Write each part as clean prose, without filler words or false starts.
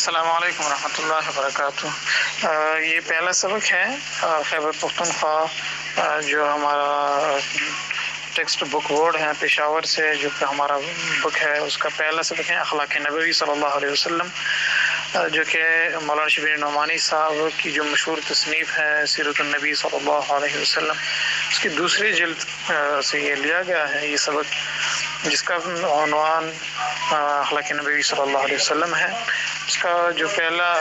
السلام علیکم ورحمۃ اللہ وبرکاتہ۔ یہ پہلا سبق ہے خیبر پختونخوا جو ہمارا ٹیکسٹ بک ورڈ ہے پشاور سے، جو کہ ہمارا بک ہے، اس کا پہلا سبق ہے اخلاق نبوی صلی اللہ علیہ وسلم، جو کہ مولانا شبیر نعمانی صاحب کی جو مشہور تصنیف ہے سیرت النبی صلی اللہ علیہ وسلم، اس کی دوسری جلد سے یہ لیا گیا ہے یہ سبق، جس کا عنوان اخلاق نبوی صلی اللہ علیہ وسلم ہے۔ اس کا جو پہلا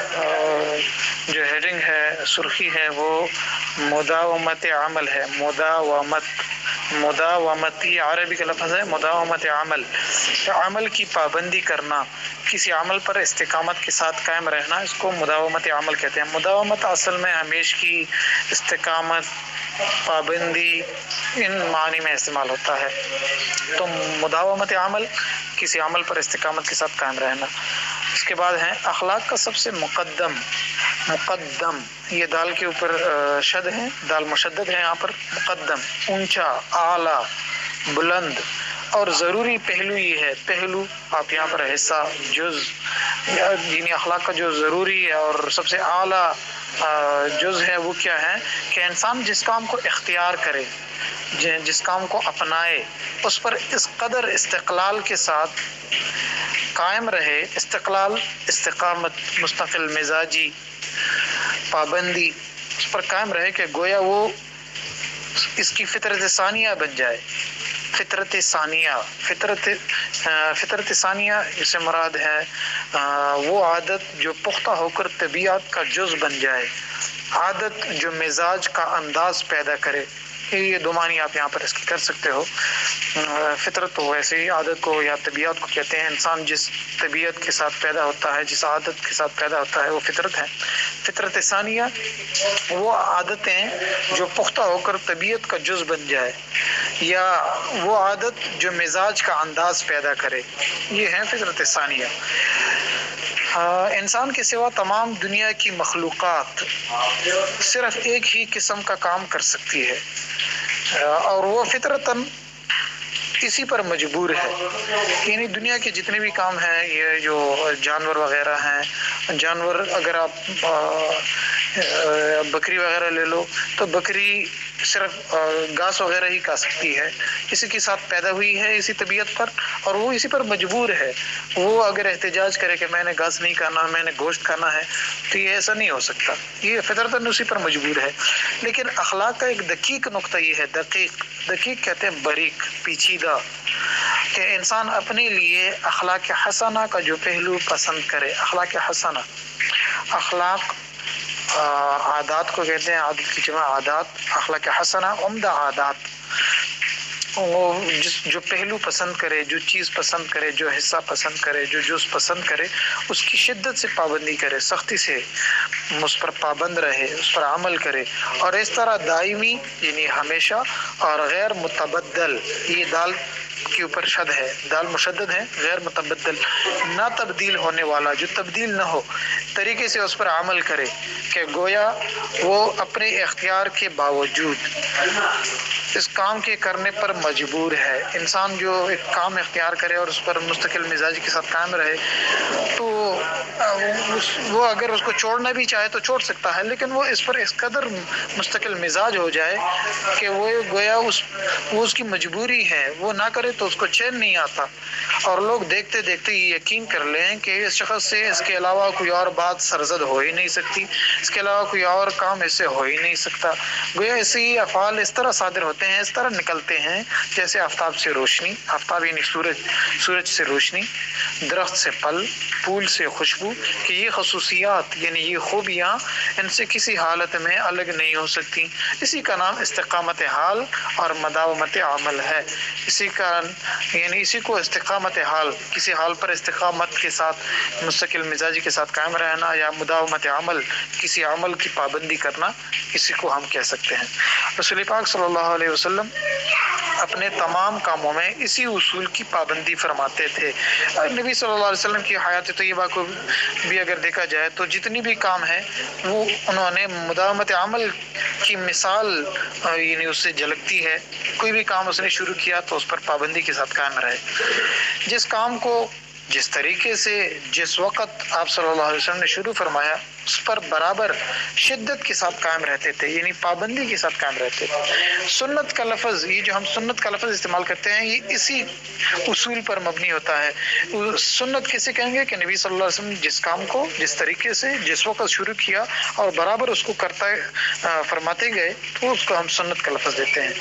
جو ہیڈنگ ہے، سرخی ہے، وہ مداومت عمل ہے۔ مداومتی عربی کا لفظ ہے، مداومت عمل کی پابندی کرنا، کسی عمل پر استقامت کے ساتھ قائم رہنا، اس کو مداومت عمل کہتے ہیں۔ مداومت اصل میں ہمیشہ کی، استقامت، پابندی، ان معنی میں استعمال ہوتا ہے۔ تو مداومت عمل، کسی عمل پر استقامت کے ساتھ قائم رہنا۔ اس کے بعد ہے اخلاق کا سب سے مقدم، یہ دال کے اوپر شد ہے، دال مشدد ہے یہاں پر، مقدم، اونچا، اعلیٰ، بلند اور ضروری پہلو یہ ہے۔ پہلو آپ یہاں پر حصہ، جز، یعنی اخلاق کا جو ضروری ہے اور سب سے اعلیٰ جز ہے وہ کیا ہے کہ انسان جس کام کو اختیار کرے، جس کام کو اپنائے، اس پر اس قدر استقلال کے ساتھ قائم رہے۔ استقلال، استقامت، مستقل مزاجی، پابندی، اس پر قائم رہے کہ گویا وہ اس کی فطرت ثانیہ بن جائے۔ فطرت ثانیہ اس سے مراد ہے وہ عادت جو پختہ ہو کر طبیعت کا جز بن جائے، عادت جو مزاج کا انداز پیدا کرے۔ یہ دو معنی آپ یہاں پر اس کی کر سکتے ہو۔ فطرت تو ویسے ہی عادت کو یا طبیعت کو کہتے ہیں، انسان جس طبیعت کے ساتھ پیدا ہوتا ہے، جس عادت کے ساتھ پیدا ہوتا ہے، وہ فطرت ہے۔ فطرت ثانیہ وہ عادتیں جو پختہ ہو کر طبیعت کا جز بن جائے، یا وہ عادت جو مزاج کا انداز پیدا کرے، یہ ہے فطرت ثانیہ۔ انسان کے سوا تمام دنیا کی مخلوقات صرف ایک ہی قسم کا کام کر سکتی ہے، اور وہ فطرتاً اسی پر مجبور ہے۔ یعنی دنیا کے جتنے بھی کام ہیں، یہ جو جانور وغیرہ ہیں، جانور اگر آپ بکری وغیرہ لے لو تو بکری صرف گھاس وغیرہ ہی کھا سکتی ہے، اسی کے ساتھ پیدا ہوئی ہے، اسی طبیعت پر، اور وہ اسی پر مجبور ہے۔ وہ اگر احتجاج کرے کہ میں نے گھاس نہیں کھانا، میں نے گوشت کھانا ہے، تو یہ ایسا نہیں ہو سکتا، یہ فطرتاً اسی پر مجبور ہے۔ لیکن اخلاق کا ایک دقیق نقطہ یہ ہے، دقیق کہتے ہیں باریک، پیچیدہ، کہ انسان اپنے لیے اخلاق حسنہ کا جو پہلو پسند کرے۔ اخلاق حسنہ، اخلاق عادات کو کہتے ہیں، عادت کی جمع عادات، اخلاق حسنہ عمدہ عادات، وہ جو پہلو پسند کرے، جو چیز پسند کرے، جو حصہ پسند کرے، جو جز پسند کرے، اس کی شدت سے پابندی کرے، سختی سے اس پر پابند رہے، اس پر عمل کرے، اور اس طرح دائمی، یعنی ہمیشہ، اور غیر متبدل، یہ دال کے اوپر شد ہے، دال مشدد ہے، غیر متبدل، نہ تبدیل ہونے والا، جو تبدیل نہ ہو، طریقے سے اس پر عمل کرے کہ گویا وہ اپنے اختیار کے باوجود اس کام کے کرنے پر مجبور ہے۔ انسان جو ایک کام اختیار کرے اور اس پر مستقل مزاج کے ساتھ قائم رہے، تو وہ اگر اس کو چھوڑنا بھی چاہے تو چھوڑ سکتا ہے، لیکن وہ اس پر اس قدر مستقل مزاج ہو جائے کہ وہ گویا وہ اس کی مجبوری ہے، وہ نہ کرے تو اس کو چین نہیں آتا، اور لوگ دیکھتے دیکھتے یہ یقین کر لیں کہ اس شخص سے اس کے علاوہ کوئی اور بات سرزد ہو ہی نہیں سکتی، اس کے علاوہ کوئی اور کام اس سے ہو ہی نہیں سکتا۔ گویا ایسے ہی افعال اس طرح صادر ہوتے ہیں، اس طرح نکلتے ہیں جیسے آفتاب سے روشنی، آفتاب یعنی سورج سے روشنی، درخت سے پھل، پھول سے خوشبو، کہ یہ خصوصیات یعنی یہ خوبیاں ان سے کسی حالت میں الگ نہیں ہو سکتی۔ اسی کا نام استقامت حال اور مداومت عمل ہے۔ اسی کو استقامت حال، کسی حال پر استقامت کے ساتھ، مستقل مزاجی کے ساتھ قائم رہنا، یا مداومت عمل، کسی عمل کی پابندی کرنا، اسی کو ہم کہہ سکتے ہیں۔ رسول پاک صلی اللہ علیہ وسلم اپنے تمام کاموں میں اسی اصول کی پابندی فرماتے تھے۔ نبی صلی اللہ علیہ وسلم کی حیات طیبہ کو بھی اگر دیکھا جائے تو جتنی بھی کام ہیں وہ انہوں نے مداومت عمل کی مثال یعنی اس سے جھلکتی ہے۔ کوئی بھی کام اس نے شروع کیا تو اس پر پابندی کے ساتھ قائم رہے۔ جس کام کو جس طریقے سے جس وقت آپ صلی اللہ علیہ وسلم نے شروع فرمایا اس پر برابر شدت کے ساتھ قائم رہتے تھے، یعنی پابندی کے ساتھ قائم رہتے تھے۔ سنت کا لفظ، یہ جو ہم سنت کا لفظ استعمال کرتے ہیں، یہ اسی اصول پر مبنی ہوتا ہے۔ سنت کیسے کہیں گے کہ نبی صلی اللہ علیہ وسلم نے جس کام کو جس طریقے سے جس وقت شروع کیا اور برابر اس کو کرتا فرماتے گئے تو اس کو ہم سنت کا لفظ دیتے ہیں۔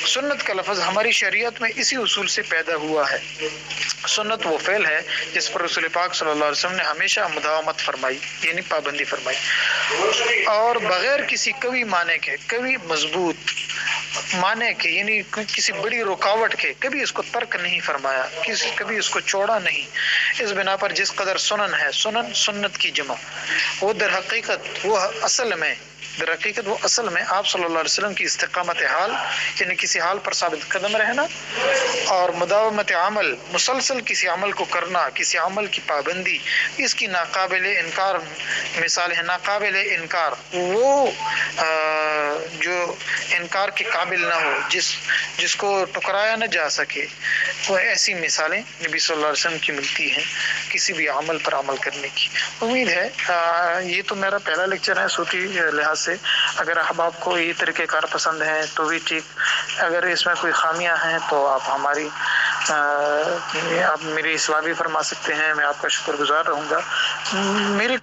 سنت کا لفظ ہماری شریعت میں اسی اصول سے پیدا ہوا ہے۔ سنت وہ فعل ہے جس پر رسول پاک صلی اللہ علیہ وسلم نے ہمیشہ مداومت فرمائی، یعنی پابندی فرمائی، اور بغیر کسی قوی معنی کے، قوی مضبوط معنی کے، یعنی کسی بڑی رکاوٹ کے کبھی اس کو ترک نہیں فرمایا، کبھی اس کو چھوڑا نہیں۔ اس بنا پر جس قدر سنن ہے، سنت کی جمع، وہ در حقیقت وہ اصل میں آپ صلی اللہ علیہ وسلم کی استقامت حال، یعنی کسی حال پر ثابت قدم رہنا، اور مداومت عمل، مسلسل کسی عمل کو کرنا، کسی عمل کی پابندی، اس کی ناقابل انکار مثال ہے۔ ناقابل انکار وہ جو انکار کے قابل نہ ہو، جس کو ٹکرایا نہ جا سکے، وہ ایسی مثالیں نبی صلی اللہ علیہ وسلم کی ملتی ہیں کسی بھی عمل پر عمل کرنے کی۔ امید ہے یہ تو میرا پہلا لیکچر ہے صوتی لحاظ سے، اگر احباب کو یہ طریقہ کار پسند ہیں تو بھی ٹھیک، اگر اس میں کوئی خامیاں ہیں تو آپ میری اصلاح بھی فرما سکتے ہیں، میں آپ کا شکر گزار رہوں گا۔ میری